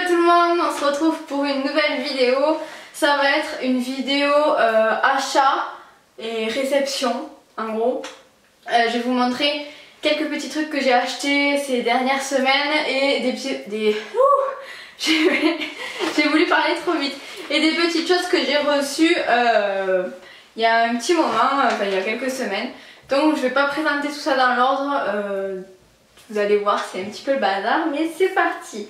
tout le monde, on se retrouve pour une nouvelle vidéo. Ça va être une vidéo achat et réception en gros. Je vais vous montrer quelques petits trucs que j'ai achetés ces dernières semaines et j'ai voulu parler trop vite. Et des petites choses que j'ai reçues il y a un petit moment, enfin il y a quelques semaines. Donc je vais pas présenter tout ça dans l'ordre, vous allez voir c'est un petit peu le bazar, mais c'est parti.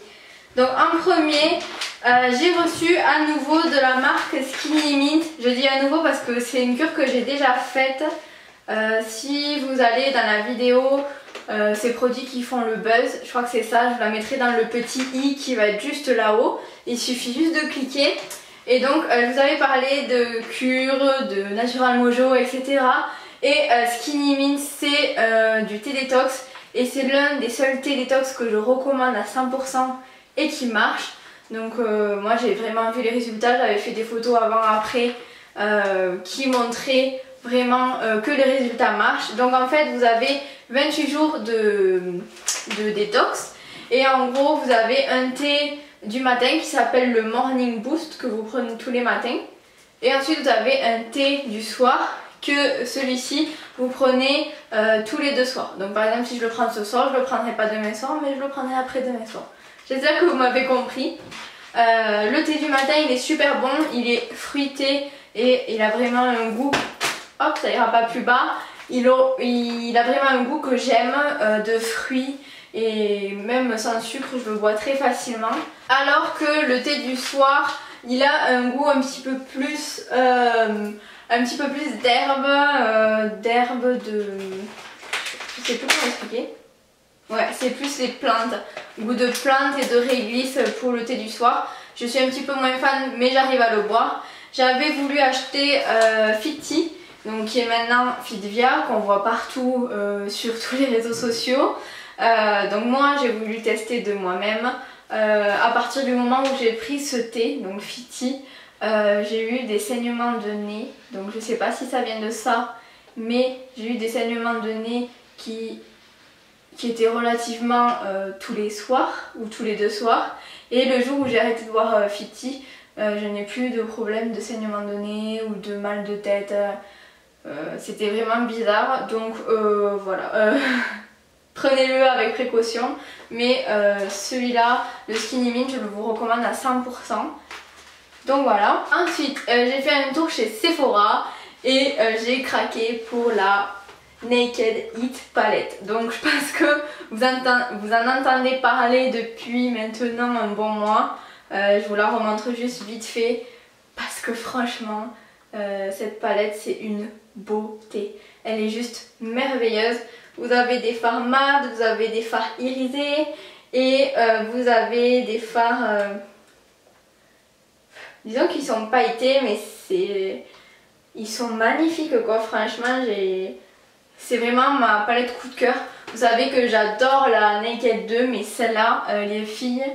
Donc en premier, j'ai reçu à nouveau de la marque Skinny Mint. Je dis à nouveau parce que c'est une cure que j'ai déjà faite. Si vous allez dans la vidéo, ces produits qui font le buzz, je crois que c'est ça, je la mettrai dans le petit i qui va être juste là-haut. Il suffit juste de cliquer. Et donc je vous avais parlé de cure, de Natural Mojo, etc. Et Skinny Mint c'est du thé détox. Et c'est l'un des seuls thé détox que je recommande à 100% et qui marche. Donc moi j'ai vraiment vu les résultats, j'avais fait des photos avant après qui montraient vraiment que les résultats marchent. Donc en fait vous avez 28 jours de détox et en gros vous avez un thé du matin qui s'appelle le Morning Boost que vous prenez tous les matins, et ensuite vous avez un thé du soir que celui-ci vous prenez tous les 2 soirs. Donc par exemple si je le prends ce soir, je le prendrai pas demain soir mais je le prendrai après demain soir. J'espère que vous m'avez compris. Le thé du matin il est super bon, il est fruité et il a vraiment un goût, hop ça ira pas plus bas, il a vraiment un goût que j'aime, de fruits, et même sans sucre je le bois très facilement. Alors que le thé du soir il a un goût un petit peu plus d'herbe, je sais plus comment expliquer. Ouais, c'est plus les plantes, goût de plantes et de réglisse pour le thé du soir. Je suis un petit peu moins fan mais j'arrive à le boire. J'avais voulu acheter Fitti, donc qui est maintenant Fitvia, qu'on voit partout sur tous les réseaux sociaux. Donc moi j'ai voulu tester de moi-même. À partir du moment où j'ai pris ce thé, donc Fitti, j'ai eu des saignements de nez. Donc je sais pas si ça vient de ça, mais j'ai eu des saignements de nez qui était relativement tous les soirs ou tous les 2 soirs, et le jour où j'ai arrêté de boire Fitti, je n'ai plus de problème de saignement de nez ou de mal de tête. C'était vraiment bizarre, donc voilà, prenez-le avec précaution, mais celui-là, le Skinny Mint, je le vous recommande à 100%. Donc voilà. Ensuite j'ai fait un tour chez Sephora et j'ai craqué pour la Naked Heat palette. Donc je pense que vous en entendez parler depuis maintenant un bon mois. Je vous la remontre juste vite fait parce que franchement cette palette c'est une beauté. Elle est juste merveilleuse. Vous avez des fards mat, vous avez des fards irisés et vous avez des fards disons qu'ils sont pailletés, mais ils sont magnifiques quoi. Franchement c'est vraiment ma palette coup de cœur. Vous savez que j'adore la Naked 2, mais celle-là, les filles,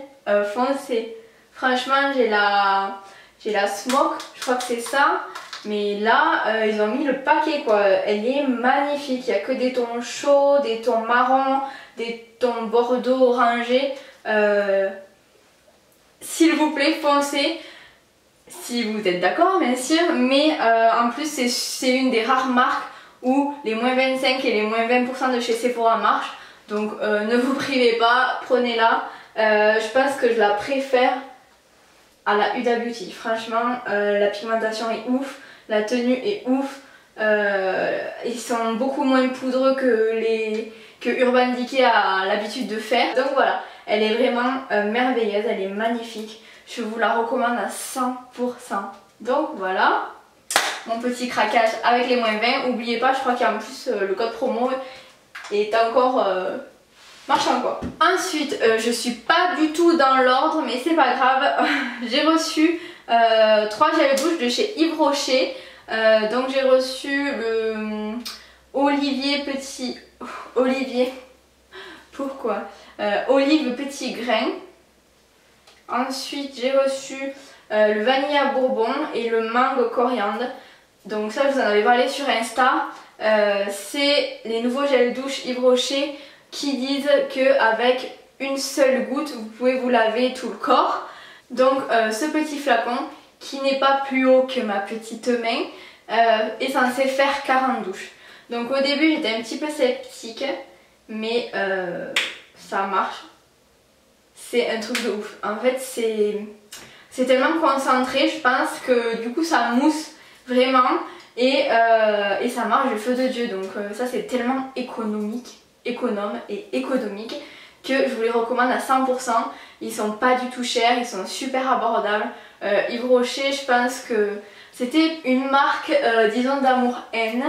foncez. Franchement, j'ai la Smoke, je crois que c'est ça. Mais là, ils ont mis le paquet quoi. Elle est magnifique. Il n'y a que des tons chauds, des tons marrons, des tons bordeaux orangés. S'il vous plaît, foncez. Si vous êtes d'accord, bien sûr. Mais en plus, c'est une des rares marques où les moins 25 et les moins 20% de chez Sephora marchent. Donc ne vous privez pas, prenez-la. Je pense que je la préfère à la Huda Beauty. Franchement, la pigmentation est ouf, la tenue est ouf. Ils sont beaucoup moins poudreux que Urban Decay a l'habitude de faire. Donc voilà, elle est vraiment merveilleuse, elle est magnifique. Je vous la recommande à 100%. Donc voilà. Mon petit craquage avec les moins 20. N'oubliez pas, je crois qu'il y a en plus le code promo est encore marchand quoi. Ensuite, je suis pas du tout dans l'ordre, mais c'est pas grave. J'ai reçu 3 gels douche de chez Yves Rocher. Donc j'ai reçu le Olivier petit... Olivier... Pourquoi Olive petit grain. Ensuite j'ai reçu le vanille à bourbon et le mangue coriandre. Donc ça je vous en avais parlé sur Insta. C'est les nouveaux gels douche Yves Rocher qui disent qu'avec une seule goutte vous pouvez vous laver tout le corps. Donc ce petit flacon qui n'est pas plus haut que ma petite main est censé faire 40 douches. Donc au début j'étais un petit peu sceptique, mais ça marche. C'est un truc de ouf. En fait c'est tellement concentré, je pense que du coup ça mousse vraiment et ça marche du feu de Dieu. Donc ça c'est tellement économe et économique que je vous les recommande à 100%. Ils sont pas du tout chers, ils sont super abordables. Yves Rocher, je pense que c'était une marque disons d'amour-haine,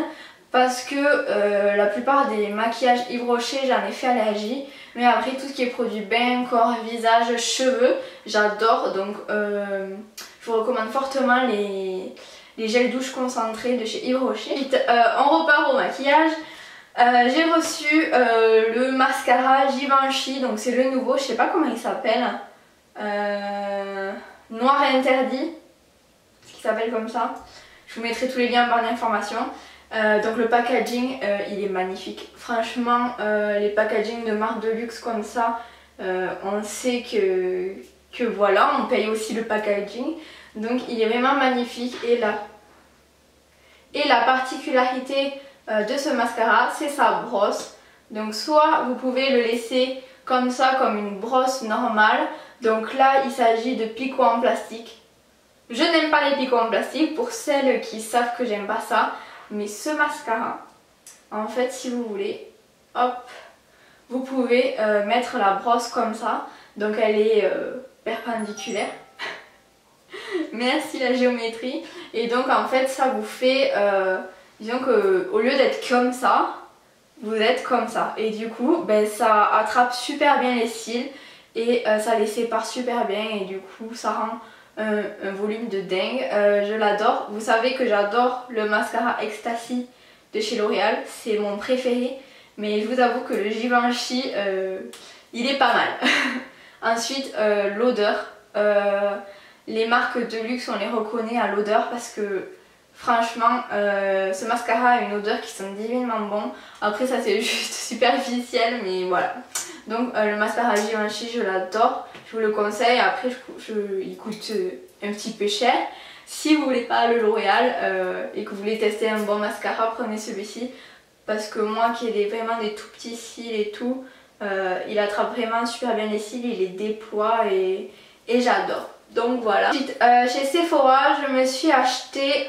parce que la plupart des maquillages Yves Rocher j'en ai fait allergie, mais après tout ce qui est produit bain, corps, visage, cheveux, j'adore. Donc je vous recommande fortement les gels douche concentrés de chez Yves Rocher. Ensuite, on repart au maquillage. J'ai reçu le mascara Givenchy, donc c'est le nouveau, je sais pas comment il s'appelle, Noir Interdit, ce qui s'appelle comme ça. Je vous mettrai tous les liens en barre d'informations. Donc le packaging il est magnifique. Franchement les packaging de marque de luxe comme ça, on sait que voilà, on paye aussi le packaging. Donc il est vraiment magnifique. Et la particularité de ce mascara, c'est sa brosse. Donc soit vous pouvez le laisser comme ça, comme une brosse normale. Donc là il s'agit de picots en plastique. Je n'aime pas les picots en plastique, pour celles qui savent que j'aime pas ça. Mais ce mascara, en fait si vous voulez, hop, vous pouvez mettre la brosse comme ça. Donc elle est perpendiculaire. Merci la géométrie. Et donc en fait ça vous fait, disons que au lieu d'être comme ça, vous êtes comme ça. Et du coup ben, ça attrape super bien les cils et ça les sépare super bien. Et du coup ça rend un volume de dingue. Je l'adore. Vous savez que j'adore le mascara Ecstasy de chez L'Oréal, c'est mon préféré, mais je vous avoue que le Givenchy il est pas mal. Ensuite l'odeur, les marques de luxe on les reconnaît à l'odeur, parce que franchement ce mascara a une odeur qui sent divinement bon. Après ça c'est juste superficiel, mais voilà. Donc le mascara Givenchy je l'adore, je vous le conseille. Après il coûte un petit peu cher. Si vous voulez pas le L'Oréal et que vous voulez tester un bon mascara, prenez celui-ci, parce que moi qui ai vraiment des tout petits cils et tout, il attrape vraiment super bien les cils, il les déploie et j'adore. Donc voilà. Ensuite, chez Sephora je me suis acheté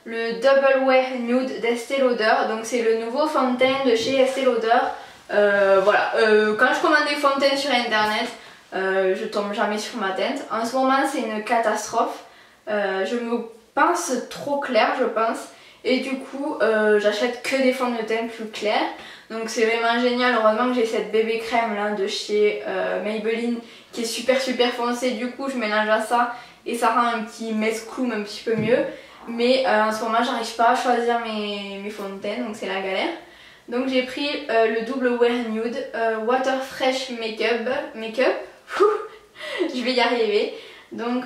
le Double Wear Nude d'Estée Lauder. Donc c'est le nouveau fond de teint de chez Estée Lauder. Voilà, quand je commande des fonds de teint sur internet, je tombe jamais sur ma teinte. En ce moment c'est une catastrophe. Je me pense trop clair, je pense. Et du coup j'achète que des fonds de teint plus clairs. Donc c'est vraiment génial. Heureusement que j'ai cette bébé crème là de chez Maybelline qui est super foncée. Du coup je mélange à ça et ça rend un petit mescloum un petit peu mieux. Mais en ce moment j'arrive pas à choisir mes fonds de teint, donc c'est la galère. Donc j'ai pris le Double Wear Nude Water Fresh Makeup. Je vais y arriver. Donc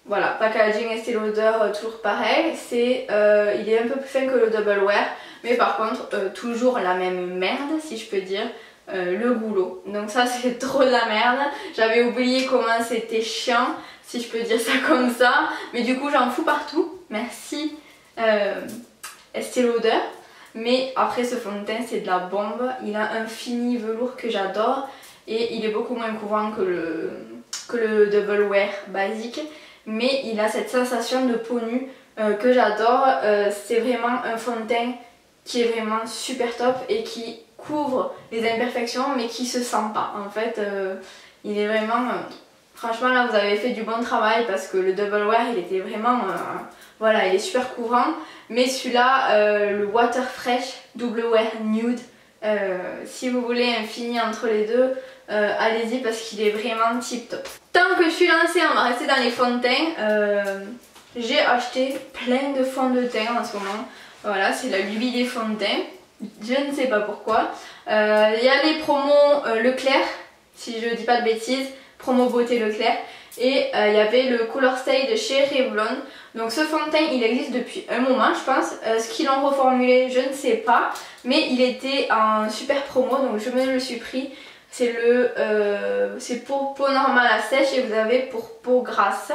voilà, packaging Estée Lauder toujours pareil. Il est un peu plus fin que le Double Wear, mais par contre toujours la même merde si je peux dire. Le goulot. Donc ça c'est trop de la merde. J'avais oublié comment c'était chiant, si je peux dire ça comme ça. Mais du coup j'en fous partout. Merci Estée Lauder. Mais après ce fond de teint c'est de la bombe. Il a un fini velours que j'adore. Et il est beaucoup moins couvrant que le Double Wear basique. Mais il a cette sensation de peau nue que j'adore. C'est vraiment un fond de teint qui est vraiment super top et qui couvre les imperfections mais qui se sent pas. En fait il est vraiment... franchement là vous avez fait du bon travail, parce que le Double Wear il était vraiment... voilà, il est super couvrant. Mais celui-là, le Water Fresh Double Wear Nude, si vous voulez un fini entre les deux, allez-y parce qu'il est vraiment tip top. Tant que je suis lancée, on va rester dans les fonds de teint. J'ai acheté plein de fonds de teint en ce moment. Voilà, c'est la lubie des fonds de teint. Je ne sais pas pourquoi. Il y a les promos Leclerc, si je dis pas de bêtises, promo beauté Leclerc. Et il y avait le Color Stay de chez Revlon. Donc ce fond de teint il existe depuis un moment je pense. Ce qu'ils l'ont reformulé je ne sais pas. Mais il était en super promo donc je me le suis pris. c'est pour peau normale à sèche et vous avez pour peau grasse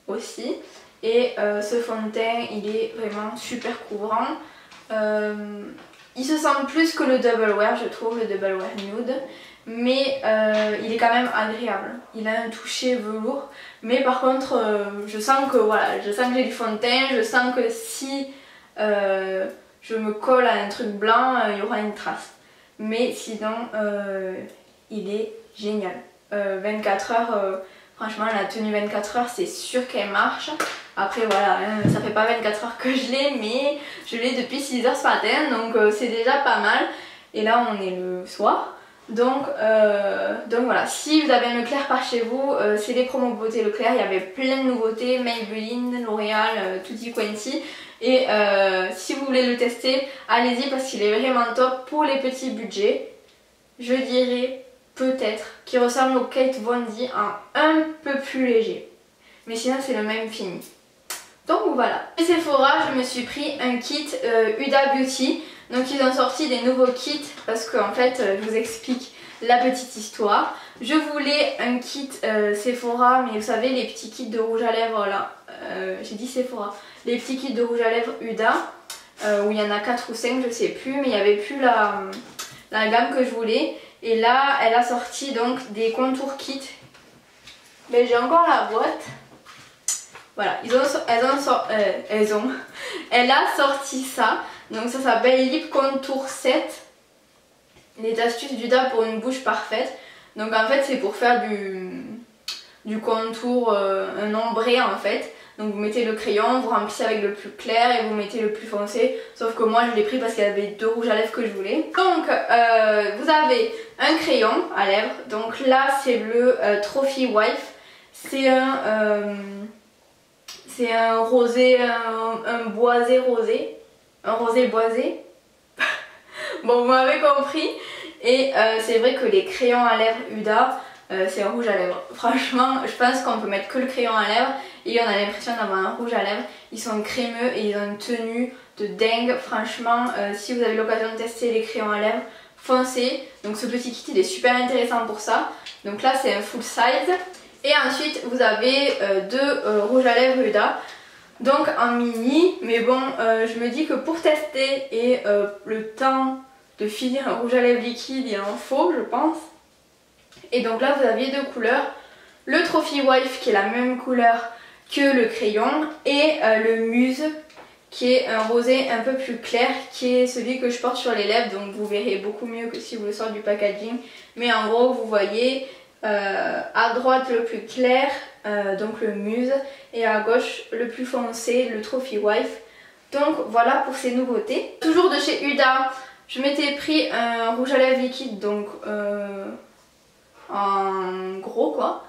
aussi. Et ce fond de teint il est vraiment super couvrant. Il se sent plus que le Double Wear, je trouve, le Double Wear Nude. Mais il est quand même agréable. Il a un toucher velours. Mais par contre, je sens que voilà, je sens que j'ai du fond de teint. Je sens que si je me colle à un truc blanc, il y aura une trace. Mais sinon, il est génial. 24 heures, franchement, la tenue 24 heures, c'est sûr qu'elle marche. Après voilà, ça fait pas 24 heures que je l'ai, mais je l'ai depuis 6 heures ce matin, donc c'est déjà pas mal. Et là on est le soir, donc voilà, si vous avez un Leclerc par chez vous, c'est les promos beauté Leclerc, il y avait plein de nouveautés, Maybelline, L'Oréal, Tutti Quanti. Et si vous voulez le tester, allez-y parce qu'il est vraiment top pour les petits budgets. Je dirais peut-être qu'il ressemble au Kate Von D en un peu plus léger. Mais sinon c'est le même fini. Donc voilà. Chez Sephora, je me suis pris un kit Huda Beauty. Donc ils ont sorti des nouveaux kits parce qu'en fait, je vous explique la petite histoire. Je voulais un kit Sephora, mais vous savez les petits kits de rouge à lèvres là. J'ai dit Sephora. Les petits kits de rouge à lèvres Huda, où il y en a 4 ou 5, je sais plus, mais il n'y avait plus la gamme que je voulais. Et là, elle a sorti donc des contours kits. Mais j'ai encore la boîte. Voilà, elle a sorti ça. Donc ça s'appelle Lip Contour 7. Les astuces d'Huda pour une bouche parfaite. Donc en fait c'est pour faire du contour, un ombré en fait. Donc vous mettez le crayon, vous remplissez avec le plus clair et vous mettez le plus foncé. Sauf que moi je l'ai pris parce qu'il y avait 2 rouges à lèvres que je voulais. Donc vous avez un crayon à lèvres. Donc là c'est le Trophy Wife. C'est un rosé, un boisé rosé. Un rosé boisé. Bon, vous m'avez compris. Et c'est vrai que les crayons à lèvres Huda, c'est un rouge à lèvres. Franchement, je pense qu'on peut mettre que le crayon à lèvres et on a l'impression d'avoir un rouge à lèvres. Ils sont crémeux et ils ont une tenue de dingue. Franchement, si vous avez l'occasion de tester les crayons à lèvres, foncez. Donc ce petit kit, il est super intéressant pour ça. Donc là, c'est un full size. Et ensuite, vous avez 2 rouges à lèvres Huda. Donc en mini, mais bon, je me dis que pour tester et le temps de finir un rouge à lèvres liquide, il en faut, je pense. Et donc là, vous aviez 2 couleurs. Le Trophy Wife qui est la même couleur que le crayon et le Muse qui est un rosé un peu plus clair, qui est celui que je porte sur les lèvres. Donc vous verrez beaucoup mieux que si vous le sortez du packaging. Mais en gros, vous voyez à droite le plus clair, donc le Muse, et à gauche le plus foncé, le Trophy Wife. Donc voilà pour ces nouveautés. Toujours de chez Huda, je m'étais pris un rouge à lèvres liquide, donc en gros quoi,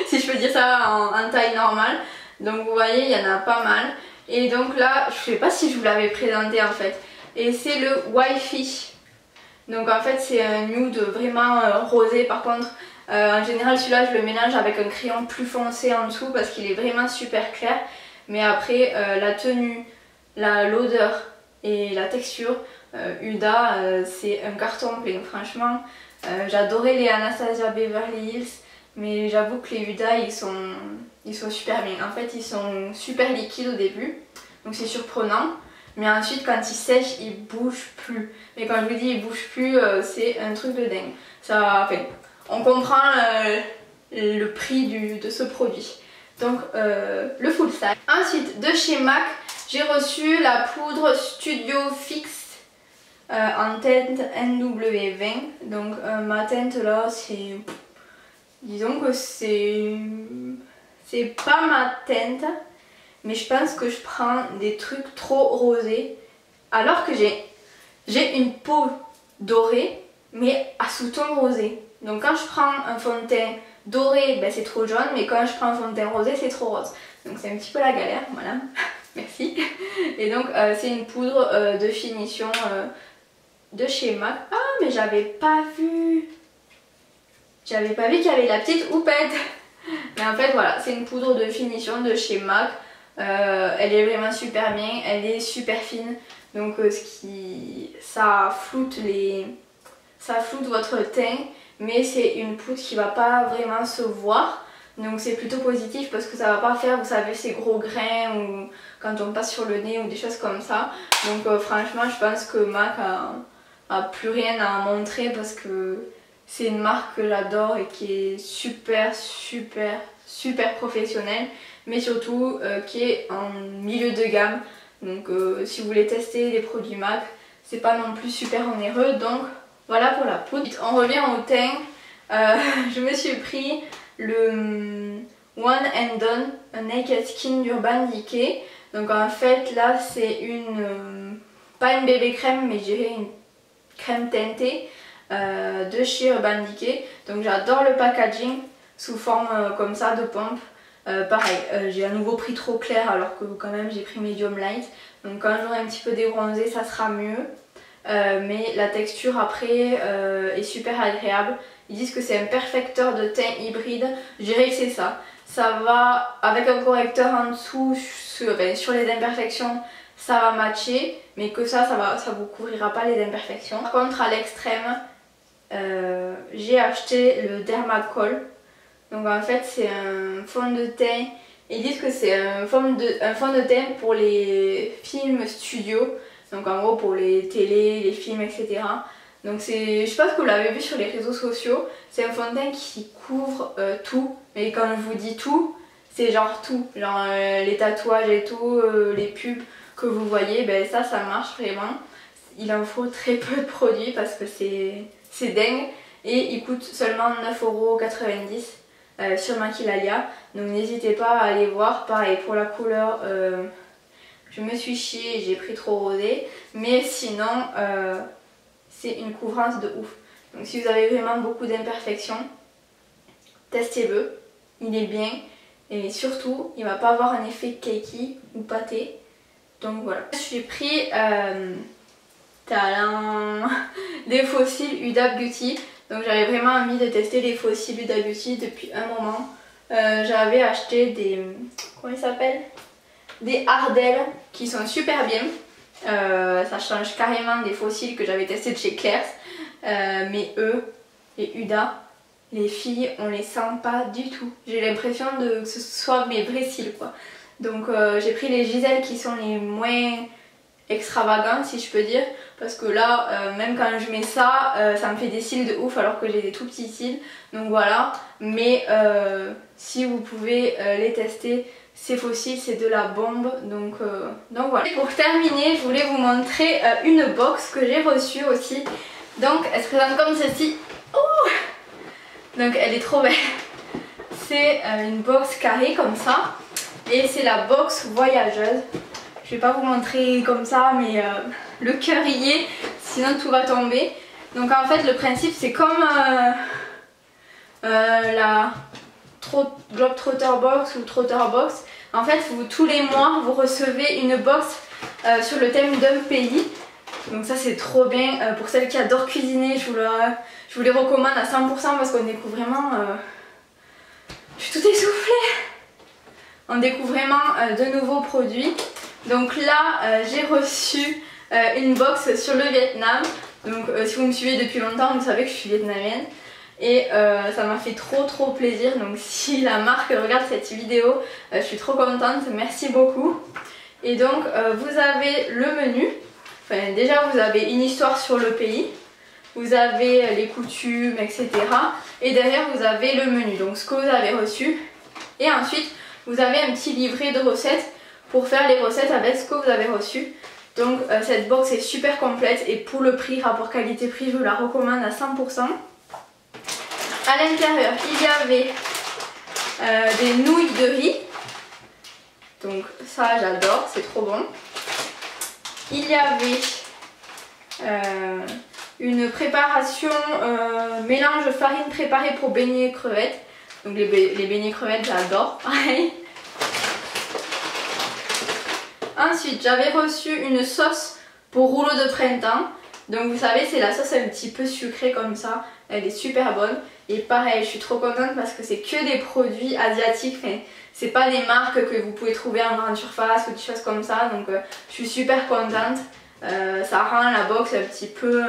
si je peux dire ça, en taille normale. Donc vous voyez, il y en a pas mal. Et donc là, je sais pas si je vous l'avais présenté en fait. Et c'est le Wifey. Donc en fait c'est un nude vraiment rosé. Par contre en général celui-là je le mélange avec un crayon plus foncé en dessous parce qu'il est vraiment super clair. Mais après la tenue, l'odeur et la texture, Huda c'est un carton plein. Franchement j'adorais les Anastasia Beverly Hills, mais j'avoue que les Huda ils sont super bien. En fait ils sont super liquides au début, donc c'est surprenant. Mais ensuite quand ils sèchent ils bougent plus. Mais quand je vous dis ils bougent plus, c'est un truc de dingue. Ça, enfin, on comprend le prix de ce produit. Donc le full size. Ensuite de chez MAC, j'ai reçu la poudre Studio Fix en teinte NW20. Donc ma teinte là c'est... Disons que c'est pas ma teinte. Mais je pense que je prends des trucs trop rosés. Alors que j'ai une peau dorée mais à sous-ton rosé. Donc quand je prends un fond de teint doré, ben c'est trop jaune, mais quand je prends un fond de teint rosé, c'est trop rose. Donc c'est un petit peu la galère, voilà. Merci. Et donc c'est une poudre de finition de chez MAC. Ah mais j'avais pas vu qu'il y avait la petite houppette. Mais en fait voilà, c'est une poudre de finition de chez MAC. Elle est vraiment super bien, elle est super fine. Donc ça floute votre teint. mais c'est une poudre qui va pas vraiment se voir. Donc c'est plutôt positif parce que ça va pas faire, vous savez, ces gros grains ou quand on passe sur le nez ou des choses comme ça. Donc franchement, je pense que MAC a plus rien à montrer parce que c'est une marque que j'adore et qui est super professionnelle, mais surtout qui est en milieu de gamme. Donc si vous voulez tester les produits MAC, c'est pas non plus super onéreux. Donc voilà pour la poudre. On revient au teint. Je me suis pris le One and Done Naked Skin d'Urban Decay. Donc en fait là c'est pas une bébé crème, mais je dirais une crème teintée de chez Urban Decay. Donc j'adore le packaging sous forme comme ça de pompe. Pareil, j'ai à nouveau pris trop clair alors que quand même j'ai pris medium light. Donc quand j'aurai un petit peu débronzé ça sera mieux. Mais la texture après est super agréable. Ils disent que c'est un perfecteur de teint hybride. Je dirais que c'est ça. Ça va avec un correcteur en dessous sur les imperfections, ça va matcher, mais que ça vous couvrira pas les imperfections. Par contre à l'extrême, j'ai acheté le Dermacol. Donc en fait c'est un fond de teint. Ils disent que c'est un fond de teint pour les films studio. Donc en gros pour les télés, les films, etc. Donc je sais pas ce que vous l'avez vu sur les réseaux sociaux, c'est un fond de teint qui couvre tout. Mais quand je vous dis tout, c'est genre tout. Genre les tatouages et tout, les pubs que vous voyez, ben ça marche vraiment. Il en faut très peu de produits parce que c'est dingue. Et il coûte seulement 9,90 € sur Maquilalia. Donc n'hésitez pas à aller voir. Pareil pour la couleur, je me suis chiée et j'ai pris trop rosé. Mais sinon, c'est une couvrance de ouf. Donc si vous avez vraiment beaucoup d'imperfections, testez-le. Il est bien. Et surtout, il ne va pas avoir un effet cakey ou pâté. Donc voilà. J'ai pris des fossiles Huda Beauty. Donc j'avais vraiment envie de tester les fossiles Huda Beauty depuis un moment. J'avais acheté des... comment ils s'appellent? Des Ardell qui sont super bien. Ça change carrément des fossiles que j'avais testés de chez Claire's. Mais eux, les Huda, les filles, on les sent pas du tout. J'ai l'impression que ce soit mes vrais cils quoi. Donc j'ai pris les Giselle qui sont les moins extravagants si je peux dire. Parce que là, même quand je mets ça, ça me fait des cils de ouf alors que j'ai des tout petits cils. Donc voilà. Mais si vous pouvez les tester, ces fossiles c'est de la bombe. Donc voilà. Et pour terminer, je voulais vous montrer une box que j'ai reçue aussi. Donc elle se présente comme ceci. Ouh, donc elle est trop belle. C'est une box carrée comme ça. Et c'est la box voyageuse. Je vais pas vous montrer comme ça mais le cœur y est, sinon tout va tomber. Donc en fait le principe c'est comme la Globetrotter Box ou Trotter Box. En fait tous les mois vous recevez une box sur le thème d'un pays. Donc ça c'est trop bien. Pour celles qui adorent cuisiner, je vous les recommande à 100% parce qu'on découvre vraiment... Je suis tout essoufflée. On découvre vraiment de nouveaux produits. Donc là j'ai reçu une box sur le Vietnam. Donc si vous me suivez depuis longtemps, vous savez que je suis vietnamienne. Et ça m'a fait trop plaisir. Donc si la marque regarde cette vidéo, je suis trop contente. Merci beaucoup. Et donc vous avez le menu. Enfin, déjà vous avez une histoire sur le pays. Vous avez les coutumes, etc. Et derrière vous avez le menu. Donc ce que vous avez reçu. Et ensuite vous avez un petit livret de recettes pour faire les recettes avec ce que vous avez reçu. Donc cette box est super complète et pour le prix, rapport qualité-prix, je vous la recommande à 100%. À l'intérieur, il y avait des nouilles de riz. Donc ça j'adore, c'est trop bon. Il y avait une préparation mélange farine préparée pour beignets et crevettes. Donc les beignets crevettes j'adore, pareil. Ensuite j'avais reçu une sauce pour rouleau de printemps. Donc vous savez c'est la sauce un petit peu sucrée comme ça. Elle est super bonne. Et pareil je suis trop contente parce que c'est que des produits asiatiques. Enfin, c'est pas des marques que vous pouvez trouver en grande surface ou des choses comme ça. Donc je suis super contente. Ça rend la box un petit peu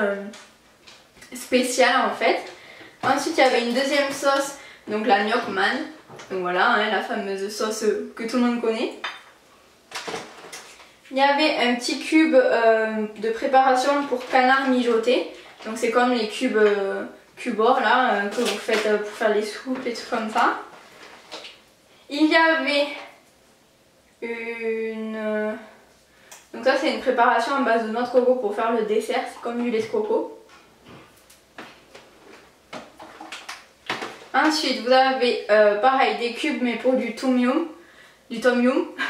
spéciale en fait. Ensuite il y avait une deuxième sauce, donc la Gnocchi Man. Donc voilà, hein, la fameuse sauce que tout le monde connaît. Il y avait un petit cube de préparation pour canard mijoté. Donc c'est comme les cubes cubor là que vous faites pour faire les soupes et tout comme ça. Il y avait une... Donc ça c'est une préparation à base de noix de coco pour faire le dessert, c'est comme du lait de coco. Ensuite vous avez pareil des cubes mais pour du tom yum,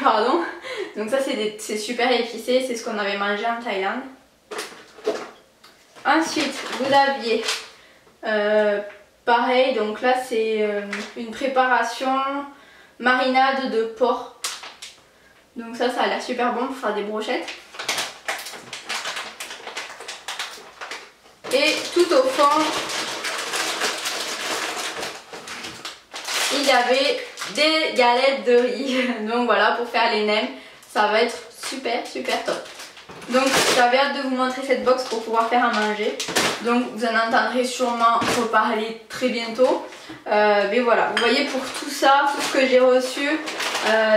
pardon. Donc ça c'est super épicé, c'est ce qu'on avait mangé en Thaïlande. Ensuite vous aviez pareil, donc là c'est une préparation marinade de porc. Donc ça a l'air super bon pour faire des brochettes. Et tout au fond il y avait des galettes de riz. Donc voilà, pour faire les nems, ça va être super top. Donc j'avais hâte de vous montrer cette box pour pouvoir faire à manger. Donc vous en entendrez sûrement reparler très bientôt. Mais voilà, vous voyez, pour tout ça, tout ce que j'ai reçu,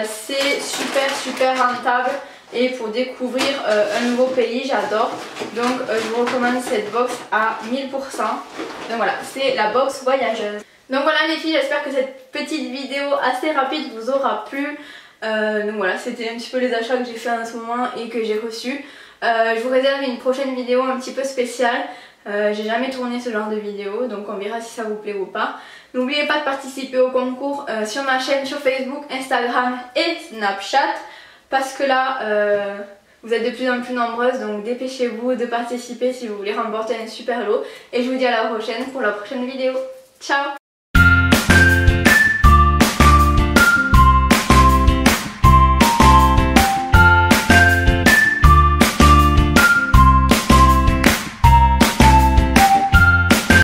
c'est super rentable. Et pour découvrir un nouveau pays, j'adore. Donc je vous recommande cette box à 1000%. Donc voilà, c'est la box voyageuse. Donc voilà les filles, j'espère que cette petite vidéo assez rapide vous aura plu. Donc voilà, c'était un petit peu les achats que j'ai fait en ce moment et que j'ai reçus. Je vous réserve une prochaine vidéo un petit peu spéciale. J'ai jamais tourné ce genre de vidéo, donc on verra si ça vous plaît ou pas. N'oubliez pas de participer au concours sur ma chaîne, sur Facebook, Instagram et Snapchat. Parce que là, vous êtes de plus en plus nombreuses, donc dépêchez-vous de participer si vous voulez remporter un super lot. Et je vous dis à la prochaine pour la prochaine vidéo. Ciao!